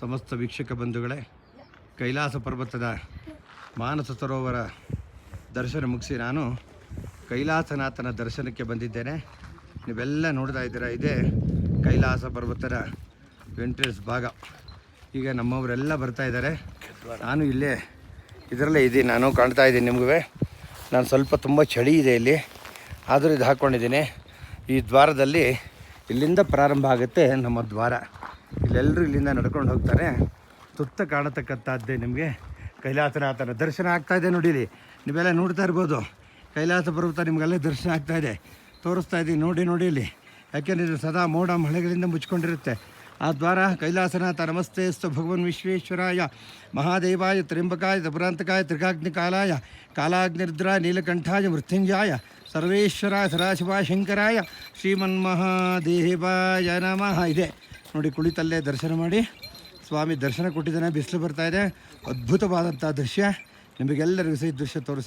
ಸಮಸ್ತ ವೀಕ್ಷಕ ಬಂಧುಗಳೇ, ಕೈಲಾಸ ಪರ್ವತದ ಮಾನಸ ಸರೋವರ ದರ್ಶನ ಮುಗಿಸಿ ನಾನು ಕೈಲಾಸನಾಥನ ದರ್ಶನಕ್ಕೆ ಬಂದಿದ್ದೇನೆ. ನೀವೆಲ್ಲ ನೋಡ್ತಾ ಇದ್ದೀರಾ, ಇದೇ ಕೈಲಾಸ ಪರ್ವತದ ಎಂಟ್ರೆನ್ಸ್ ಭಾಗ. ಈಗ ನಮ್ಮವರೆಲ್ಲ ಬರ್ತಾ ಇದ್ದಾರೆ. ನಾನು ಇಲ್ಲೇ ಇದರಲ್ಲೇ ಇದ್ದೀನಿ, ನಾನು ಕಾಣ್ತಾ ಇದ್ದೀನಿ ನಿಮಗೂ. ನಾನು ಸ್ವಲ್ಪ ತುಂಬ ಚಳಿ ಇದೆ ಇಲ್ಲಿ, ಆದರೂ ಇದು ಹಾಕ್ಕೊಂಡಿದ್ದೀನಿ. ಈ ದ್ವಾರದಲ್ಲಿ ಇಲ್ಲಿಂದ ಪ್ರಾರಂಭ ಆಗುತ್ತೆ ನಮ್ಮ ದ್ವಾರ. ಇಲ್ಲೆಲ್ಲರೂ ಇಲ್ಲಿಂದ ನಡ್ಕೊಂಡು ಹೋಗ್ತಾರೆ. ತುತ್ತ ಕಾಣತಕ್ಕಂಥದ್ದೇ ನಿಮಗೆ ಕೈಲಾಸನಾಥನ ದರ್ಶನ ಆಗ್ತಾಯಿದೆ. ನೋಡಿರಿ, ನೀವೆಲ್ಲ ನೋಡ್ತಾ ಇರ್ಬೋದು. ಕೈಲಾಸ ಪರ್ವತ ನಿಮಗೆಲ್ಲ ದರ್ಶನ ಆಗ್ತಾಯಿದೆ, ತೋರಿಸ್ತಾ ಇದ್ದೀನಿ. ನೋಡಿ ಇಲ್ಲಿ, ಯಾಕೆಂದರೆ ಇದು ಸದಾ ಮೋಡ ಮಳೆಗಳಿಂದ ಮುಚ್ಕೊಂಡಿರುತ್ತೆ. ಆ ದ್ವಾರ ಕೈಲಾಸನಾಥ. ನಮಸ್ತೆಸ್ತು ಭಗವನ್ ವಿಶ್ವೇಶ್ವರಾಯ ಮಹಾದೇವಾಯ ತ್ರ್ಯಂಬಕಾಯ ತ್ರಿಪುರಾಂತಕಾಯ ತ್ರಿಕಾಗ್ನಿಕಾಲಾಯ ಕಾಲಾಗ್ನಿರುದ್ರ ನೀಲಕಂಠಾಯ ಮೃತ್ಯುಂಜಾಯ ಸರ್ವೇಶ್ವರಾಯ ಸದಾಶಿವಾಯ ಶಂಕರಾಯ ಶ್ರೀಮನ್ಮಹಾದೇವಾಯ ನಮಃ. ಇದೆ ನೋಡಿ, ಕುಳಿತಲ್ಲೇ ದರ್ಶನ ಮಾಡಿ ಸ್ವಾಮಿ ದರ್ಶನ ಕೊಟ್ಟಿದ್ದಾನೆ. ಬಿಸಿಲು ಬರ್ತಾಯಿದೆ, ಅದ್ಭುತವಾದಂಥ ದೃಶ್ಯ. ನಿಮಗೆಲ್ಲರಿಗೂ ಸಹ ಈ ದೃಶ್ಯ ತೋರಿಸಿ